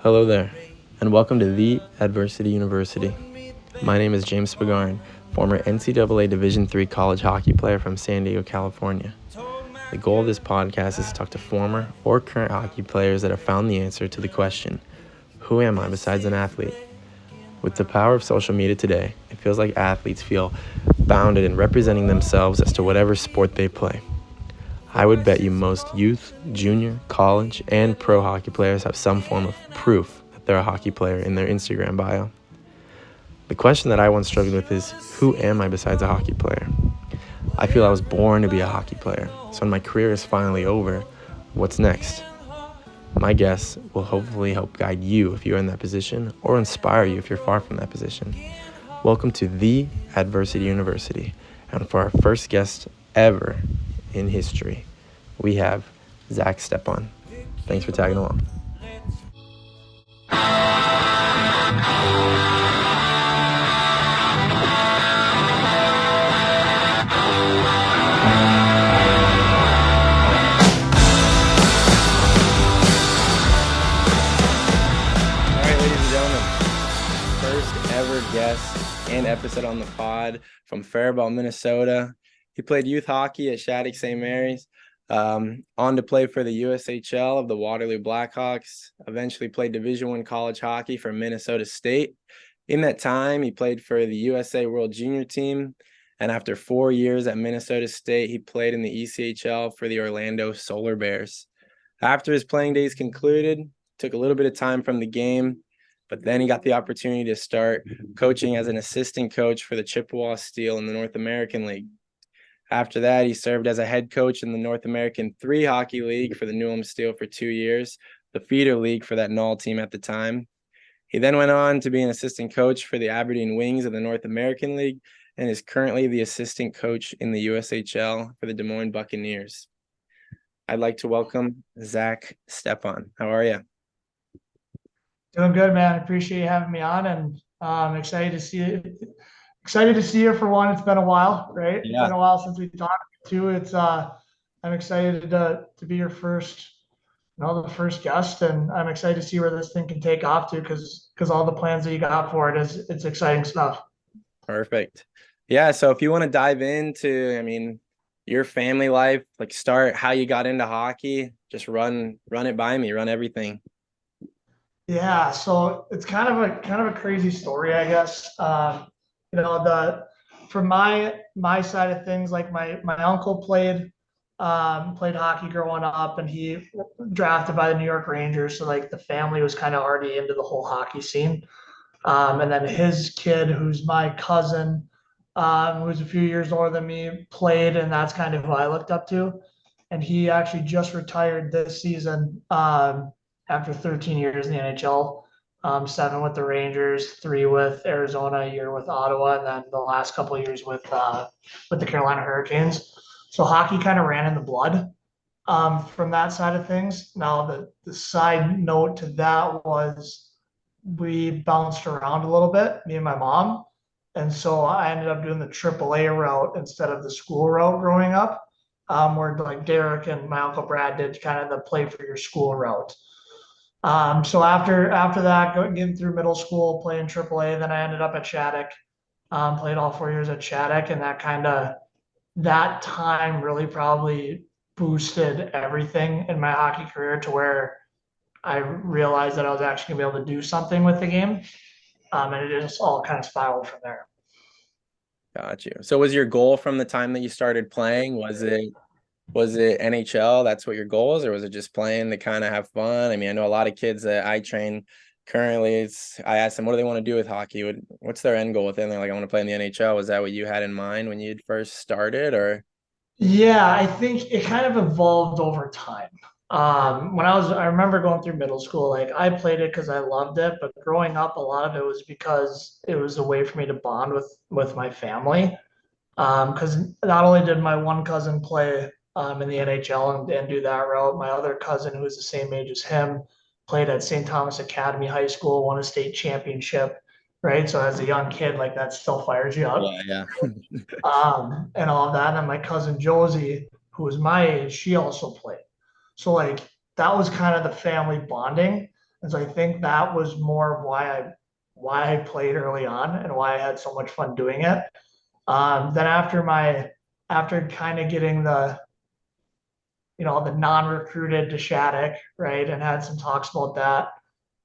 Hello there, and welcome to The Adversity University. My name is James Spagarin, former NCAA Division III college hockey player from San Diego, California. The goal of this podcast is to talk to former or current hockey players that have found the answer to the question, who am I besides an athlete? With the power of social media today, it feels like athletes feel bounded in representing themselves as to whatever sport they play. I would bet you most youth, junior, college, and pro hockey players have some form of proof that they're a hockey player in their Instagram bio. The question that I once struggled with is, who am I besides a hockey player? I feel I was born to be a hockey player, so when my career is finally over, what's next? My guess will hopefully help guide you if you're in that position or inspire you if you're far from that position. Welcome to The Adversity University, and for our first guest ever in history, we have Stepan. Thanks for tagging along. Guest and episode on the pod from Faribault, Minnesota. He played youth hockey at Shattuck St. Mary's, on to play for the USHL of the Waterloo Blackhawks, eventually played Division I college hockey for Minnesota State. In that time, he played for the USA World Junior team, and after 4 years at Minnesota State, he played in the ECHL for the Orlando Solar Bears. After his playing days concluded, took a little bit of time from the game, but then he got the opportunity to start coaching as an assistant coach for the Chippewa Steel in the North American League. After that, he served as a head coach in the North American 3 Hockey League for the New Ulm Steel for 2 years, the feeder league for that Null team at the time. He then went on to be an assistant coach for the Aberdeen Wings of the North American League and is currently the assistant coach in the USHL for the Des Moines Buccaneers. I'd like to welcome Stepan. How are you? Doing good, man. Appreciate you having me on, and I'm excited to see you. Excited to see you for one. It's been a while, right? Yeah. It's been a while since we talked too. I'm excited to be your first, the first guest, and I'm excited to see where this thing can take off to, because all the plans that you got for it it's exciting stuff. Perfect. Yeah. So if you want to dive into, your family life, like start how you got into hockey, just run it by me, run everything. Yeah, so it's kind of a crazy story, I guess. From my side of things, like my uncle played hockey growing up, and he drafted by the New York Rangers, so like the family was kind of already into the whole hockey scene. And then his kid, who's my cousin, who's a few years older than me, played, and that's kind of who I looked up to. And he actually just retired this season, after 13 years in the NHL, 7 with the Rangers, 3 with Arizona, a year with Ottawa, and then the last couple of years with the Carolina Hurricanes. So hockey kind of ran in the blood, from that side of things. Now, the side note to that was we bounced around a little bit, me and my mom. And so I ended up doing the AAA route instead of the school route growing up, where like Derek and my uncle Brad did kind of the play for your school route. So after that, getting through middle school, playing AAA, then I ended up at Shattuck, played all 4 years at Shattuck, and that time really probably boosted everything in my hockey career to where I realized that I was actually gonna be able to do something with the game. And it just all kind of spiraled from there. Got you. So was your goal from the time that you started playing, was it NHL? That's what your goal is, or was it just playing to kind of have fun? I know a lot of kids that I train currently, I ask them, what do they want to do with hockey? What's their end goal with it? And they're like, I want to play in the NHL. Was that what you had in mind when you first started, or? Yeah, I think it kind of evolved over time. I remember going through middle school, like I played it because I loved it, but growing up, a lot of it was because it was a way for me to bond with my family. Because not only did my one cousin play in the NHL and do that route, my other cousin, who was the same age as him, played at St. Thomas Academy High School, won a state championship, right? So as a young kid, like that still fires you up. Yeah. And all of that. And then my cousin Josie, who was my age, she also played. So like that was kind of the family bonding. And so I think that was more of why I played early on and why I had so much fun doing it. Then after kind of getting the non-recruited to Shattuck, right, and had some talks about that.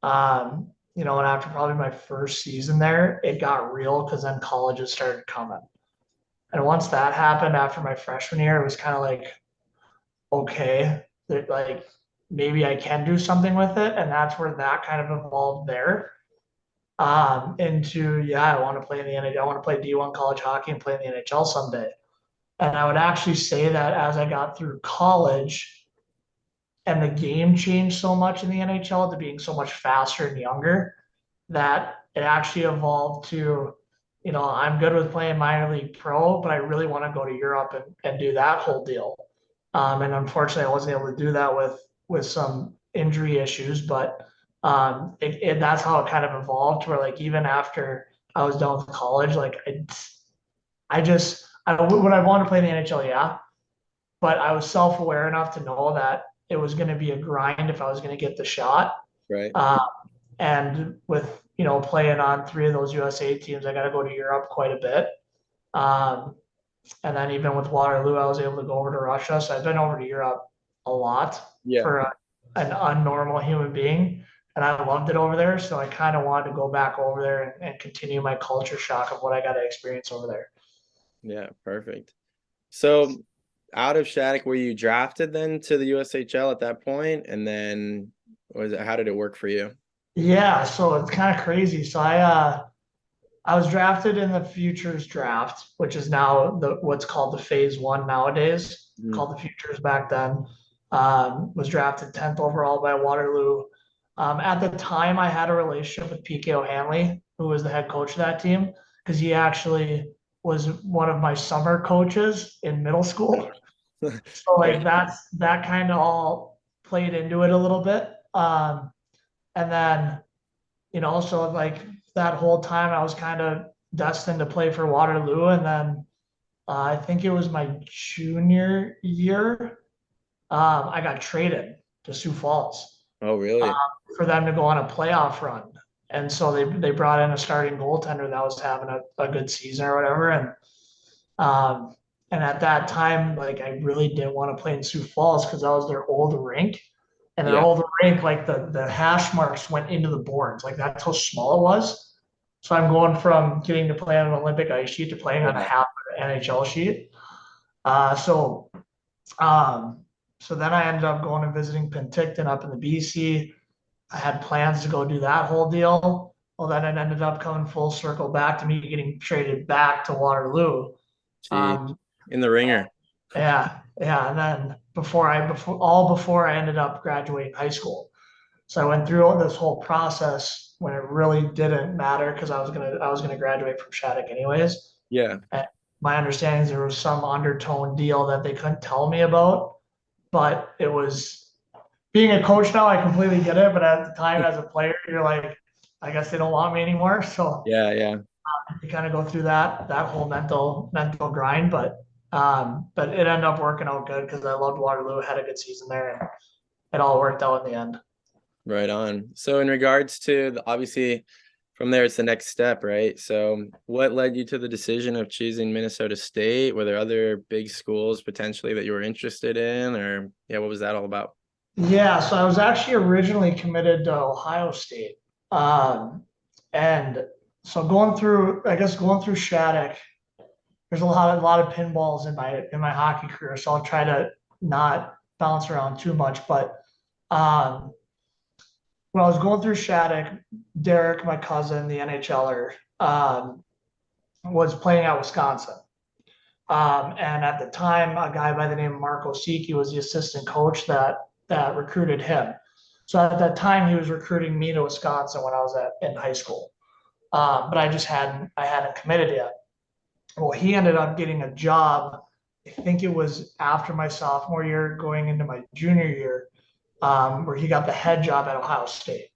And after probably my first season there, it got real because then colleges started coming. And once that happened after my freshman year, it was kind of like, okay, that like maybe I can do something with it. And that's where that kind of evolved there. Into yeah, I want to play in the NHL. I want to play D1 college hockey and play in the NHL someday. And I would actually say that as I got through college and the game changed so much in the NHL to being so much faster and younger that it actually evolved to, I'm good with playing minor league pro, but I really want to go to Europe and do that whole deal. And unfortunately, I wasn't able to do that with some injury issues, but that's how it kind of evolved. Where like even after I was done with college, like would I want to play in the NHL? Yeah, but I was self aware enough to know that it was going to be a grind if I was going to get the shot. Right. Uh, and with playing on three of those USA teams, I got to go to Europe quite a bit. Um, and then even with Waterloo, I was able to go over to Russia. So I've been over to Europe a lot Yeah. for an unnormal human being. And I loved it over there. So I kind of wanted to go back over there and continue my culture shock of what I got to experience over there. Yeah, perfect. So out of Shattuck, were you drafted then to the USHL at that point? And then how did it work for you? Yeah, so it's kind of crazy. So I was drafted in the futures draft, which is now what's called the phase one nowadays, Mhm. called the futures back then. Was drafted 10th overall by Waterloo. At the time, I had a relationship with PK O'Hanley, who was the head coach of that team, because he actually was one of my summer coaches in middle school. So like that kind of all played into it a little bit. And then so like that whole time I was kind of destined to play for Waterloo. And then I think it was my junior year, I got traded to Sioux Falls Oh, uh, really? for them to go on a playoff run. And so they brought in a starting goaltender that was having a good season or whatever. Um, and at that time, like I really didn't want to play in Sioux Falls because that was their old rink. And their Yeah. old rink, like the hash marks went into the boards. Like that's how small it was. So I'm going from getting to play on an Olympic ice sheet to playing on a Yeah. half NHL sheet. Uh, so um, so then I ended up going and visiting Penticton up in the BC. I had plans to go do that whole deal. Well, then it ended up coming full circle back to me getting traded back to Waterloo. Gee, Um, in the ringer. yeah, yeah. And then before I ended up graduating high school. So I went through all this whole process when it really didn't matter because I was gonna graduate from Shattuck anyways. Yeah. And my understanding is there was some undertone deal that they couldn't tell me about, but it was being a coach now, I completely get it. But at the time as a player, you're like, I guess they don't want me anymore. So Yeah, yeah. you kind of go through that whole mental grind, but it ended up working out good because I loved Waterloo, had a good season there, and it all worked out in the end. Right on. So in regards to obviously from there, it's the next step, right? So what led you to the decision of choosing Minnesota State? Were there other big schools potentially that you were interested in, or yeah, what was that all about? Yeah, so I was actually originally committed to Ohio State. Um, and so going through Shattuck, there's a lot of pinballs in my hockey career. So I'll try to not bounce around too much. But um, when I was going through Shattuck, Derek, my cousin, the NHLer, was playing at Wisconsin. And at the time, a guy by the name of Marco Siki was the assistant coach that recruited him. So at that time, he was recruiting me to Wisconsin when I was in high school. But I hadn't committed yet. Well, he ended up getting a job. I think it was after my sophomore year, going into my junior year, where he got the head job at Ohio State.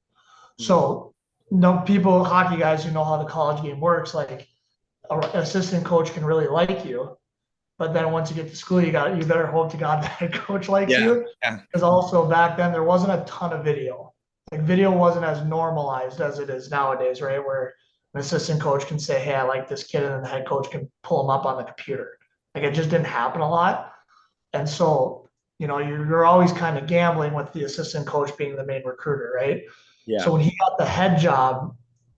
So, no people, hockey guys who know how the college game works, like an assistant coach can really like you, but then once you get to school, you better hope to God that a coach likes Yeah, you. yeah. Because also back then there wasn't a ton of video. like video wasn't as normalized as it is nowadays, right? Where an assistant coach can say, "Hey, I like this kid," and then the head coach can pull him up on the computer. Like it just didn't happen a lot. And so, you're always kind of gambling with the assistant coach being the main recruiter, right? Yeah, So when he got the head job,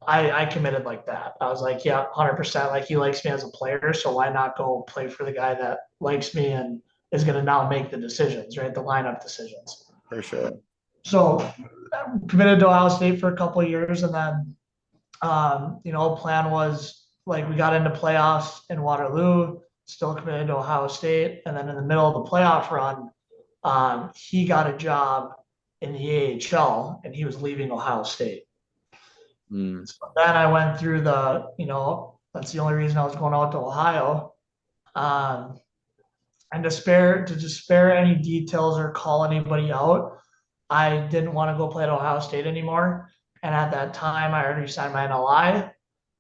I committed like that. I was like, yeah, 100%. Like he likes me as a player, so why not go play for the guy that likes me and is going to now make the decisions, right? The lineup decisions. for sure. So committed to Ohio State for a couple of years, and then plan was like we got into playoffs in Waterloo, still committed to Ohio State, and then in the middle of the playoff run, he got a job in the AHL, and he was leaving Ohio State. Mm. So then I went through that's the only reason I was going out to Ohio. Um, and to spare any details or call anybody out, I didn't want to go play at Ohio State anymore. And at that time, I already signed my NLI,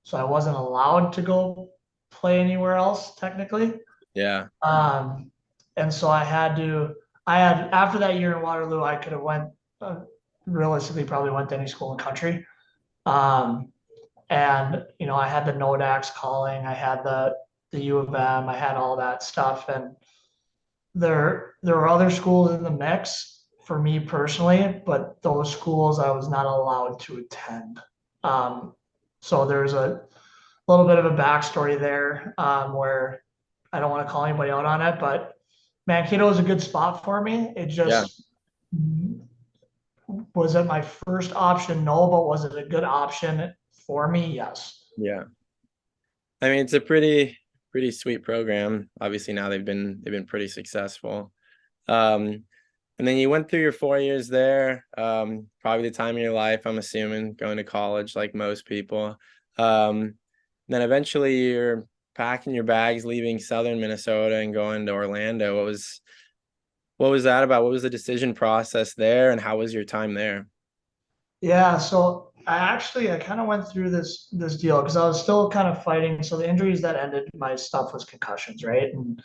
so I wasn't allowed to go play anywhere else technically. Yeah, Um, and so I had after that year in Waterloo, I could have went realistically probably went to any school in the country. Um, and I had the Nodax calling, I had the U of M, I had all that stuff, and there were other schools in the mix for me personally, but those schools I was not allowed to attend. Um, so there's a little bit of a backstory there, where I don't want to call anybody out on it, but Mankato was a good spot for me. It yeah, just was it my first option? No, but was it a good option for me? Yes. yeah. I mean, it's a pretty sweet program. Obviously, now they've been pretty successful. And then you went through your 4 years there. Probably the time of your life, I'm assuming, going to college like most people. Then eventually you're packing your bags, leaving Southern Minnesota and going to Orlando. What was that about? What was the decision process there, and how was your time there? Yeah, so I kind of went through this deal because I was still kind of fighting. So the injuries that ended my stuff was concussions, right? And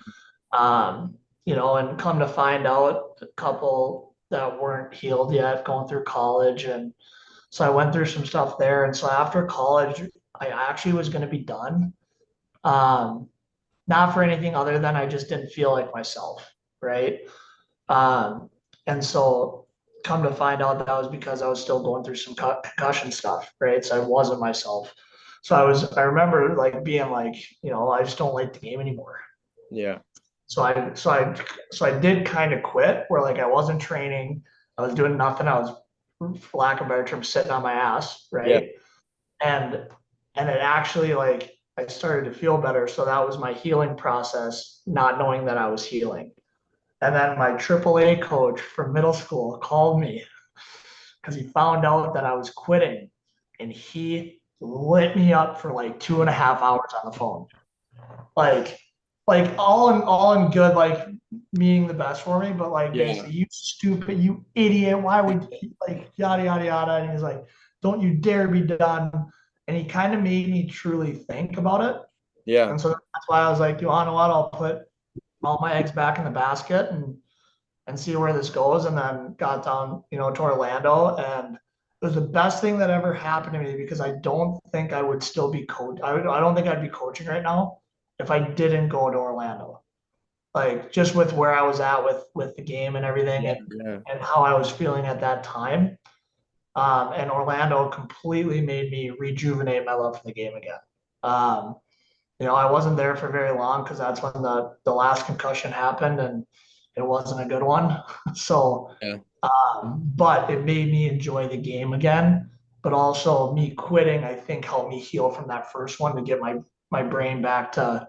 and come to find out, a couple that weren't healed yet, going through college, and so I went through some stuff there. And so after college, I actually was going to be done. Um, Not for anything other than I just didn't feel like myself, right? Um, and so come to find out that was because I was still going through some concussion stuff, right? So I wasn't myself. So I remember like being like, I just don't like the game anymore. Yeah, So I did kind of quit where like I wasn't training. I was doing nothing. I was, for lack of a better term, sitting on my ass, yeah, right? And and it actually like I started to feel better. So that was my healing process, not knowing that I was healing. And then my AAA coach from middle school called me because he found out that I was quitting, and he lit me up for like 2.5 hours on the phone. Like, like all in good, like meaning the best for me, but like yeah, basically, you stupid, you idiot, why would like yada yada yada. And he's like, don't you dare be done. And he kind of made me truly think about it. yeah, And so that's why I was like, you know what, I'll put all my eggs back in the basket and see where this goes. And then got down, to Orlando, and it was the best thing that ever happened to me because I don't think I would still be coach. I don't think I'd be coaching right now if I didn't go to Orlando. Like just with where I was at with the game and everything, yeah, and yeah, and how I was feeling at that time. And Orlando completely made me rejuvenate my love for the game again. Um, I wasn't there for very long because that's when the last concussion happened, and it wasn't a good one. So, yeah, but it made me enjoy the game again. But also me quitting, I think, helped me heal from that first one to get my brain back to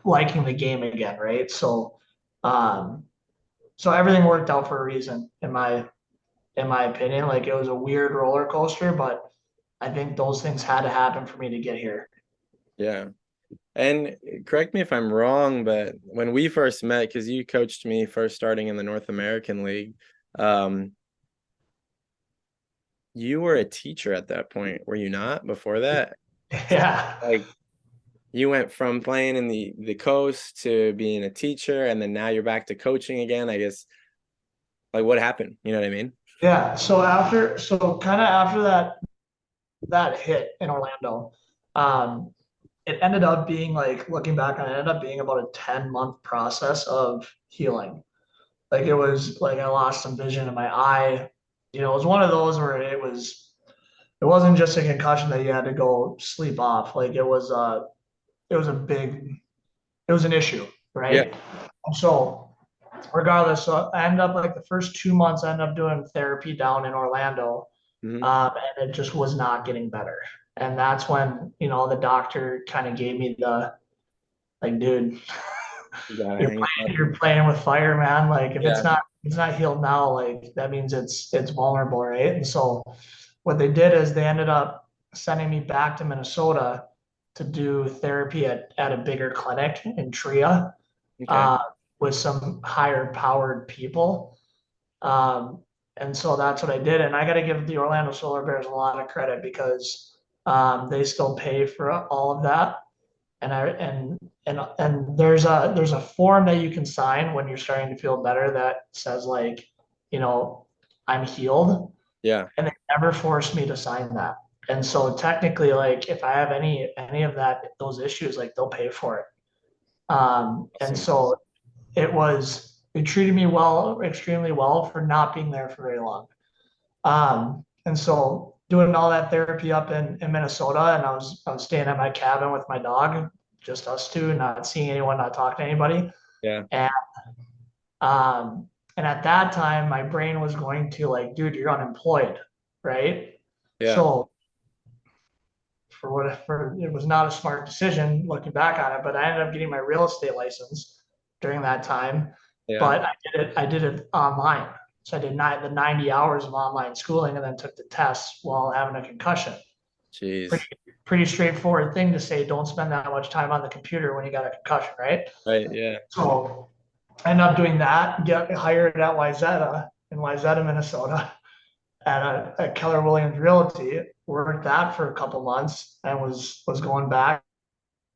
liking the game again, right? Um, so everything worked out for a reason, in my opinion. Like it was a weird roller coaster, but I think those things had to happen for me to get here. yeah. And correct me if I'm wrong, but when we first met, because you coached me first starting in the North American League, um, you were a teacher at that point, were you not? Before that, Yeah. like you went from playing in the coast to being a teacher, and then now you're back to coaching again. I guess, like, what happened? You know what I mean? Yeah. So kind of after that hit in Orlando, um, it ended up being like looking back on it, ended up being about a 10-month process of healing. Like it was like I lost some vision in my eye. It was one of those where it wasn't just a concussion that you had to go sleep off. Like it was a big it was an issue, Yeah. right? And so regardless, so I ended up like the first 2 months I ended up doing therapy down in Orlando. Hmm. And it just was not getting better. And that's when, the doctor kind of gave me the like, dude, You gotta you're hang it up. playing with fire, man. Like if Yeah. it's not healed now, like that means it's vulnerable, right? And so what they did is they ended up sending me back to Minnesota to do therapy at a bigger clinic in Tria, Okay. uh, with some higher powered people. Um, and so that's what I did. And I got to give the Orlando Solar Bears a lot of credit because they still pay for all of that. And there's a form that you can sign when you're starting to feel better that says like, you know, I'm healed, Yeah. and they never forced me to sign that. And so technically, like if I have any of those issues, like they'll pay for it. And Awesome. so they treated me well, extremely well for not being there for very long. And so doing all that therapy up in Minnesota, and I was staying at my cabin with my dog, just us two, not seeing anyone, not talking to anybody. Yeah. And um, and at that time, my brain was going to like, dude, you're unemployed, right? Yeah. So it was not a smart decision looking back on it, but I ended up getting my real estate license during that time. Yeah. But I did it online. So I did the 90 hours of online schooling and then took the tests while having a concussion. Pretty Jeez. pretty straightforward thing to say, don't spend that much time on the computer when you got a concussion, right? Right. Yeah. So I ended up doing that, get hired at Wayzata, Minnesota, at Keller Williams Realty, worked that for a couple months and was going back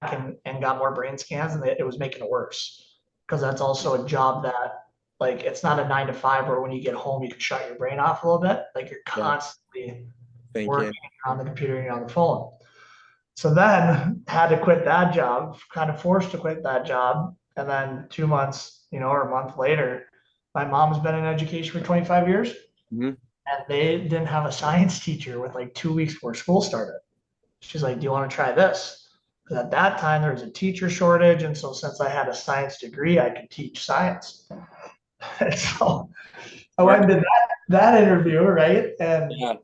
and got more brain scans, and it was making it worse because that's also a job that like it's not a 9 to 5 where when you get home you can shut your brain off a little bit. Like you're Yeah. constantly Thinking. working on the computer and you're on the phone. So then had to quit that job, kind of forced to quit that job. And then 2 months, or a month later, my mom's been in education for 25 years, Hmm. and they didn't have a science teacher with like 2 weeks before school started. She's like, do you want to try this? Because at that time there was a teacher shortage. And so since I had a science degree, I could teach science. And so I Right. went and did that interview, right? And Yeah.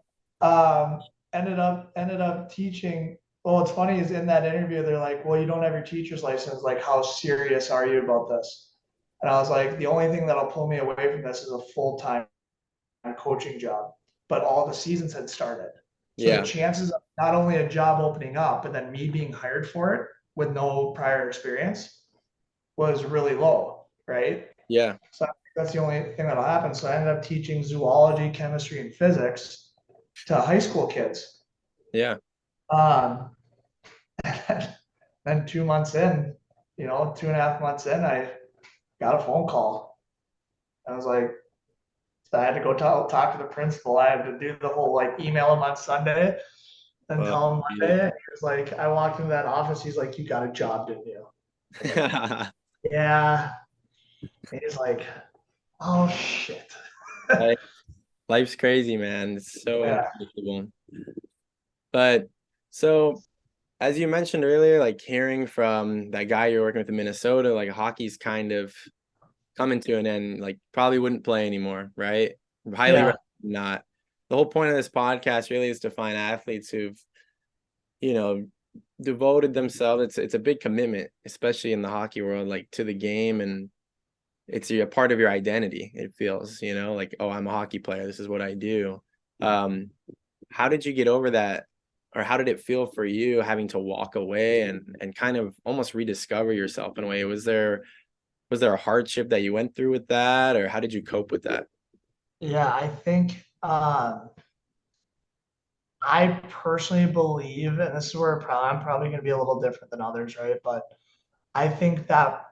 um, ended up teaching. Well, what's funny is in that interview, they're like, well, you don't have your teacher's license. Like, how serious are you about this? And I was like, the only thing that'll pull me away from this is a full-time coaching job. But all the seasons had started. So the Yeah. chances of not only a job opening up, but then me being hired for it with no prior experience was really low, right? Yeah. So I think that's the only thing that'll happen. So I ended up teaching zoology, chemistry, and physics to high school kids. Yeah. Um, then 2 months in, 2.5 months in, I got a phone call. I was like, so I had to go talk to the principal. I had to do the whole like email him on Sunday and Well, tell him geez. Monday. He was like, I walked into that office. He's like, you got a job, didn't you? I'm like, yeah. And he's like, oh shit. Like, life's crazy, man. It's so Yeah. unpredictable. But so, as you mentioned earlier, like hearing from that guy you're working with in Minnesota, like hockey's kind of coming to an end, like probably wouldn't play anymore, right? Highly Yeah. recommend not. The whole point of this podcast really is to find athletes who've, you know, devoted themselves. It's a big commitment, especially in the hockey world, like to the game, and it's a part of your identity. It feels, like, oh, I'm a hockey player. This is what I do. Um, how did you get over that? Or how did it feel for you having to walk away and kind of almost rediscover yourself in a way? Was there a hardship that you went through with that, or how did you cope with that? Yeah. I think I personally believe, and this is where I'm probably going to be a little different than others, right? But I think that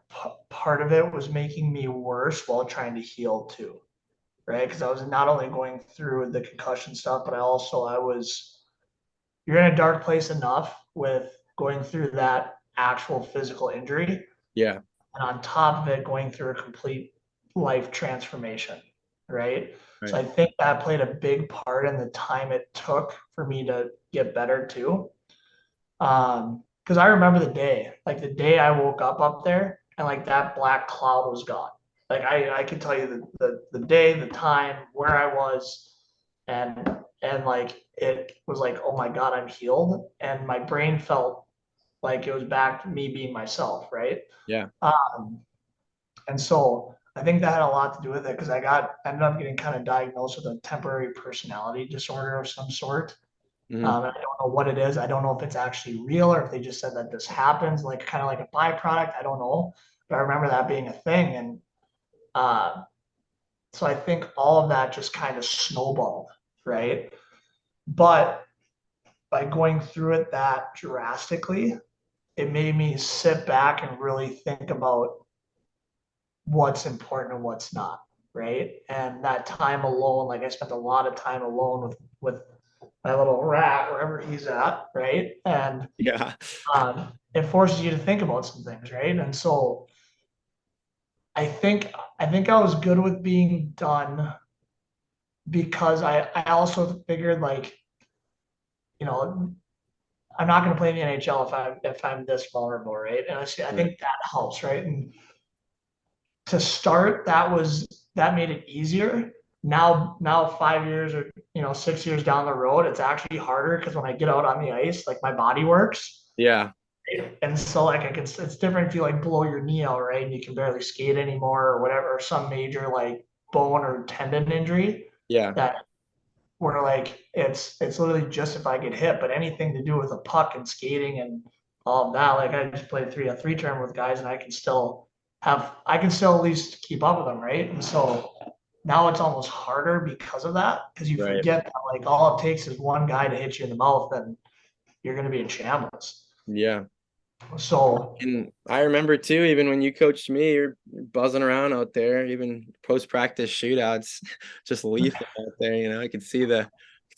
part of it was making me worse while trying to heal too. right? Because I was not only going through the concussion stuff, but I was, you're in a dark place enough with going through that actual physical injury. Yeah. And on top of it, going through a complete life transformation, right? So Right. I think that played a big part in the time it took for me to get better too. Because I remember like the day I woke up there, and like that black cloud was gone. Like I can tell you the day, the time, where I was, and like it was like, oh my God, I'm healed. And my brain felt like it was back to me being myself, right? Yeah. Um, and so I think that had a lot to do with it because ended up getting kind of diagnosed with a temporary personality disorder of some sort. Hmm. I don't know what it is. I don't know if it's actually real or if they just said that this happens, like kind of like a byproduct. I don't know, but I remember that being a thing, and uh, so I think all of that just kind of snowballed, right? But by going through it that drastically, it made me sit back and really think about what's important and what's not, right? And that time alone, like I spent a lot of time alone with my little rat wherever he's at, right? And Yeah. it forces you to think about some things, right? And so I think I think I was good with being done because I also figured like, you know, I'm not going to play in the NHL if I'm this vulnerable, right? And I Right. think that helps, right? And to start, that made it easier. Now 5 years or 6 years down the road, it's actually harder because when I get out on the ice, like my body works. Yeah. And so like it's different if you like blow your knee out, right? And you can barely skate anymore or whatever, or some major like bone or tendon injury Yeah. that where like it's literally just if I get hit, but anything to do with a puck and skating and all of that, like I just played 3-on-3 tournament with guys and I can still at least keep up with them, right? And so now it's almost harder because of that, because you Right. forget that like all it takes is one guy to hit you in the mouth and you're gonna be in shambles. Yeah. So And I remember too, even when you coached me, you're buzzing around out there, even post practice shootouts, just lethal out there. I could see the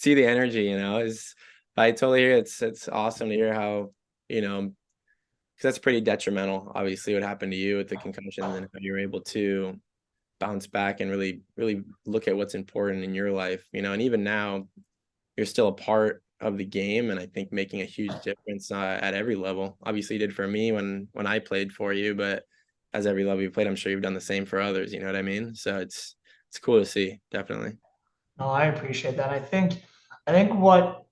energy. Is I totally hear it's awesome to hear how you know because that's pretty detrimental. Obviously, what happened to you with the concussions and how you're able to bounce back and really look at what's important in your life. And even now, you're still a part of the game, and I think making a huge difference at every level. Obviously, you did for me when I played for you, but as every level you played, I'm sure you've done the same for others. You know what I mean? So it's cool to see, definitely. no, I appreciate that. I think what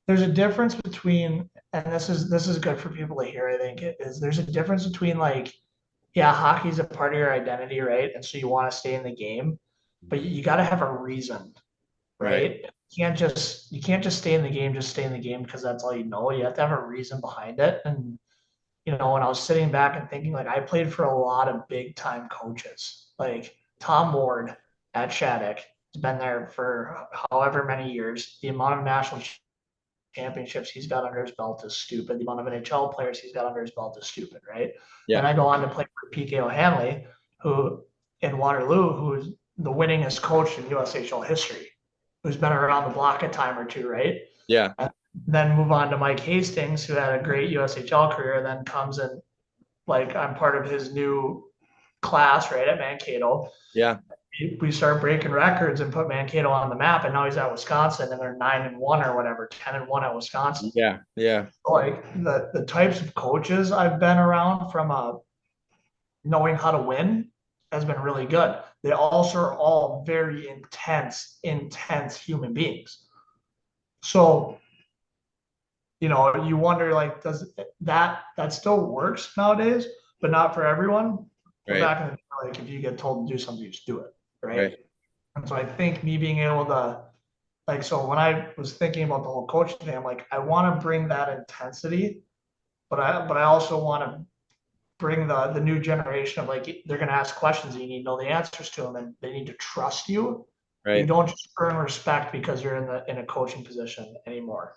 there's a difference between, and this is good for people to hear. I think it is there's a difference between like, yeah, hockey's a part of your identity, right? And so you want to stay in the game, but you got to have a reason, Right. right? You can't just stay in the game, just stay in the game because that's all you know. You have to have a reason behind it. And when I was sitting back and thinking, like I played for a lot of big time coaches, like Tom Ward at Shattuck has been there for however many years. The amount of national championships he's got under his belt is stupid. The amount of NHL players he's got under his belt is stupid, right? Then Yeah. I go on to play for PK O'Hanley, who in Waterloo, who's the winningest coach in USHL history, who's been around the block a time or two, right? Yeah. And then move on to Mike Hastings, who had a great USHL career, then comes in like I'm part of his new class, right, at Mankato. Yeah. We start breaking records and put Mankato on the map, and now he's at Wisconsin, and they're 9-1 or whatever, 10-1 at Wisconsin. Yeah. Yeah. Like the types of coaches I've been around from knowing how to win has been really good. They also are all very intense human beings. So you wonder like, does that still works nowadays, but not for everyone. But Right. back in the day, like if you get told to do something, you just do it, Right. right? And so I think me being able to like, so when I was thinking about the whole coaching thing, I'm like, I want to bring that intensity, but I also want to bring the new generation of like they're going to ask questions and you need to know the answers to them and they need to trust you. You Right. don't just earn respect because you're in a coaching position anymore.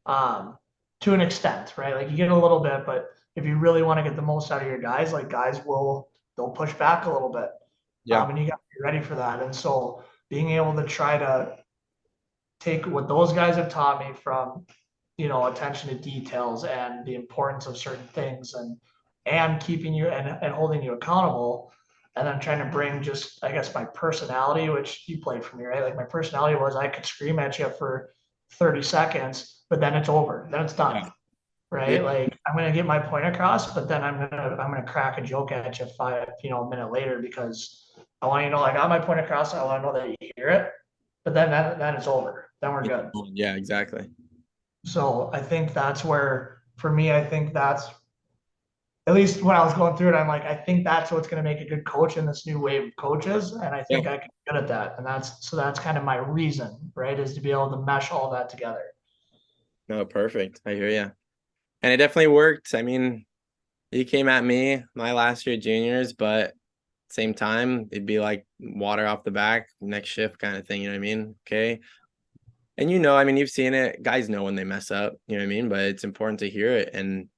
Um, to an extent, right? Like you get a little bit, but if you really want to get the most out of your guys, like they'll push back a little bit. Yeah. And you got to be ready for that. And so being able to try to take what those guys have taught me from, attention to details and the importance of certain things and keeping you and holding you accountable. And then trying to bring just, I guess, my personality, which you played for me, right? Like my personality was I could scream at you for 30 seconds, but then it's over. Then it's Yeah. done. Yeah. Right. Like I'm gonna get my point across, but then I'm gonna crack a joke at you a minute later because I want you to know I got my point across. I want to know that you hear it, but then it's over. Then we're good. Yeah, exactly. So I think that's where, for me, I think that's at least when I was going through it, I'm like, I think that's what's going to make a good coach in this new wave of coaches, and I Yeah. think I can be good at that. And that's kind of my reason, right, is to be able to mesh all that together. No, perfect. I hear you. And it definitely worked. I mean, he came at me my last year juniors, but same time, it'd be like water off the back, next shift kind of thing. You know what I mean? Okay. And I mean, you've seen it. Guys know when they mess up. You know what I mean? But it's important to hear it, and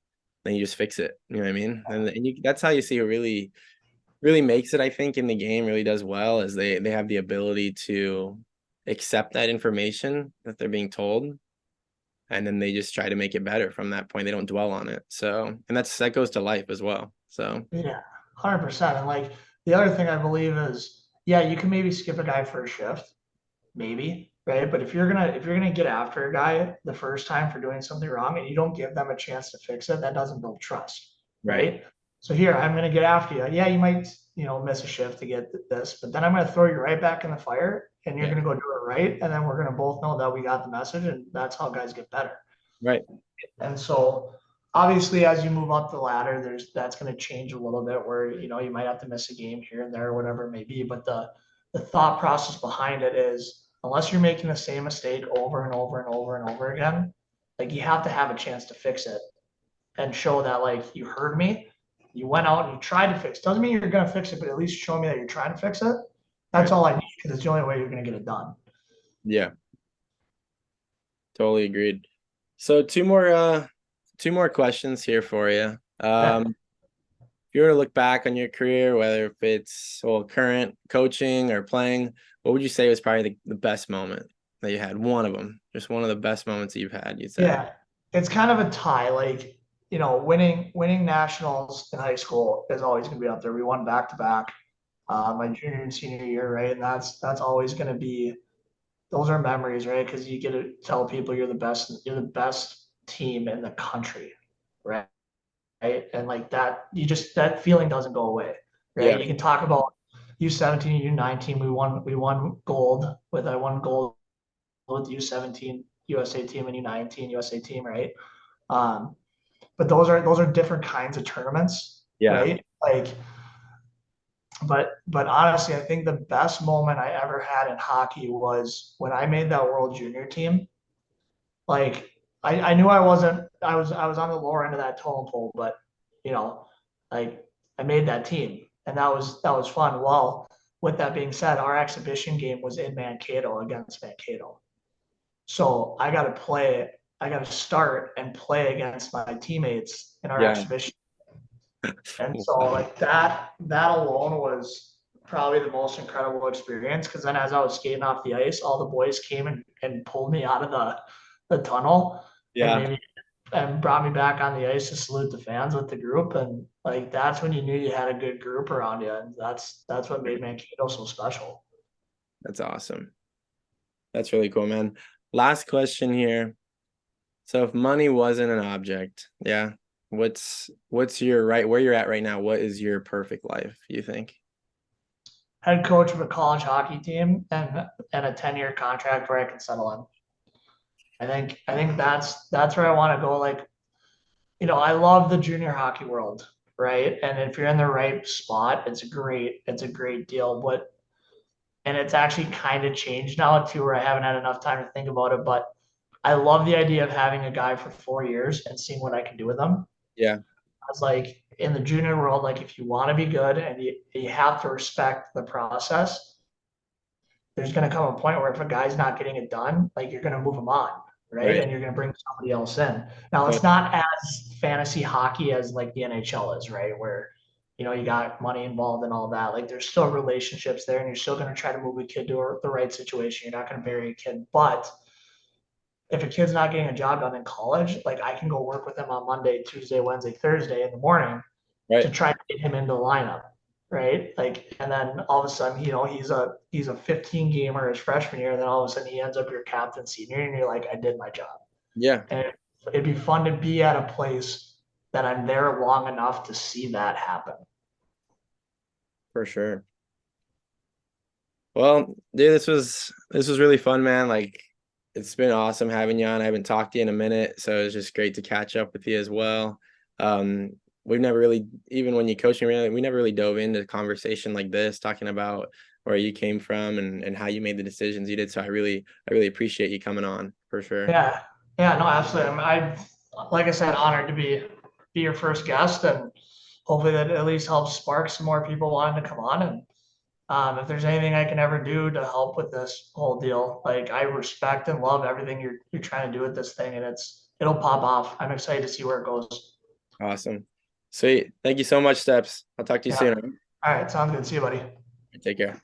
then you just fix it. You know what I mean? And that's how you see who really makes it. I think in the game really does well is they have the ability to accept that information that they're being told, and then they just try to make it better from that point. They don't dwell on it. So, and that goes to life as well. So, Yeah, 100%. And like the other thing I believe is, yeah, you can maybe skip a guy for a shift, maybe, right? But if you're gonna get after a guy the first time for doing something wrong and you don't give them a chance to fix it, that doesn't build trust, right, right? So here, I'm gonna get after you. Yeah, you might, miss a shift to get this, but then I'm gonna throw you right back in the fire and you're yeah, gonna go do it right. And then we're gonna both know that we got the message, and that's how guys get better. right, And so obviously as you move up the ladder, that's going to change a little bit where, you might have to miss a game here and there or whatever it may be. But the thought process behind it is unless you're making the same mistake over and over and over and over again, like you have to have a chance to fix it and show that like you heard me, you went out and you tried to fix it. Doesn't mean you're going to fix it, but at least show me that you're trying to fix it. That's right. all I need because it's the only way you're going to get it done. Yeah, totally agreed. So two more questions here for you. Yeah. If you were to look back on your career, whether if it's current coaching or playing, what would you say was probably the best moment that you had? One of them, just one of the best moments that you've had, you'd say. Yeah, it's kind of a tie. Like, winning nationals in high school is always going to be up there. We won back to back, my junior and senior year, right? And that's always going to be, those are memories, right? Because you get to tell people you're the best team in the country, right? Right? And like that, that feeling doesn't go away, right? Yeah, You can talk about U17, U19. We won gold I won gold with U17 USA team and U19 USA team, right? Um, but those are different kinds of tournaments, yeah, right? Like, but honestly, I think the best moment I ever had in hockey was when I made that World Junior team. Like, I knew I was on the lower end of that totem pole, but you know, like I made that team, and that was fun. Well, with that being said, our exhibition game was in Mankato against Mankato. So I got to start and play against my teammates in our yeah. exhibition. And so like that alone was probably the most incredible experience. Cause then as I was skating off the ice, all the boys came and pulled me out of the tunnel and Yeah, maybe and brought me back on the ice to salute the fans with the group. And like that's when you knew you had a good group around you. And that's what made Mankato so special. that's awesome. That's really cool, man. Last question here. So if money wasn't an object, yeah, what's your where you're at right now? What is your perfect life, you think? Head coach of a college hockey team and a 10-year contract where I can settle in. I think that's where I want to go. Like, I love the junior hockey world, right? And if you're in the right spot, it's a great deal. And it's actually kind of changed now too, where I haven't had enough time to think about it. But I love the idea of having a guy for 4 years and seeing what I can do with them. Yeah, I was like in the junior world, like if you want to be good and you have to respect the process, there's going to come a point where if a guy's not getting it done, like you're going to move him on, right? right. And you're going to bring somebody else in. Now, Right. it's not as fantasy hockey as like the NHL is, right? Where, you got money involved and all that. Like there's still relationships there, and you're still going to try to move a kid to the right situation. You're not going to bury a kid, but if a kid's not getting a job done in college, like I can go work with him on Monday, Tuesday, Wednesday, Thursday in the morning to Right. try to get him into the lineup. Right. Like, and then all of a sudden, he's a 15 gamer his freshman year, and then all of a sudden he ends up your captain senior, and you're like, I did my job. Yeah, And it'd be fun to be at a place that I'm there long enough to see that happen. for sure. Well, dude, this was really fun, man. Like, it's been awesome having you on. I haven't talked to you in a minute, so it's just great to catch up with you as well. Um, we've never really, even when you coached me, really, we never really dove into a conversation like this, talking about where you came from and how you made the decisions you did. So I really appreciate you coming on for sure. Yeah. Yeah, no, absolutely. Like I said, honored to be your first guest, and hopefully that at least helps spark some more people wanting to come on. And if there's anything I can ever do to help with this whole deal, like I respect and love everything you're trying to do with this thing, and it'll pop off. I'm excited to see where it goes. Awesome. Sweet. Thank you so much, Steps. I'll talk to you Yeah. soon. All right. Sounds good. See you, buddy. Take care.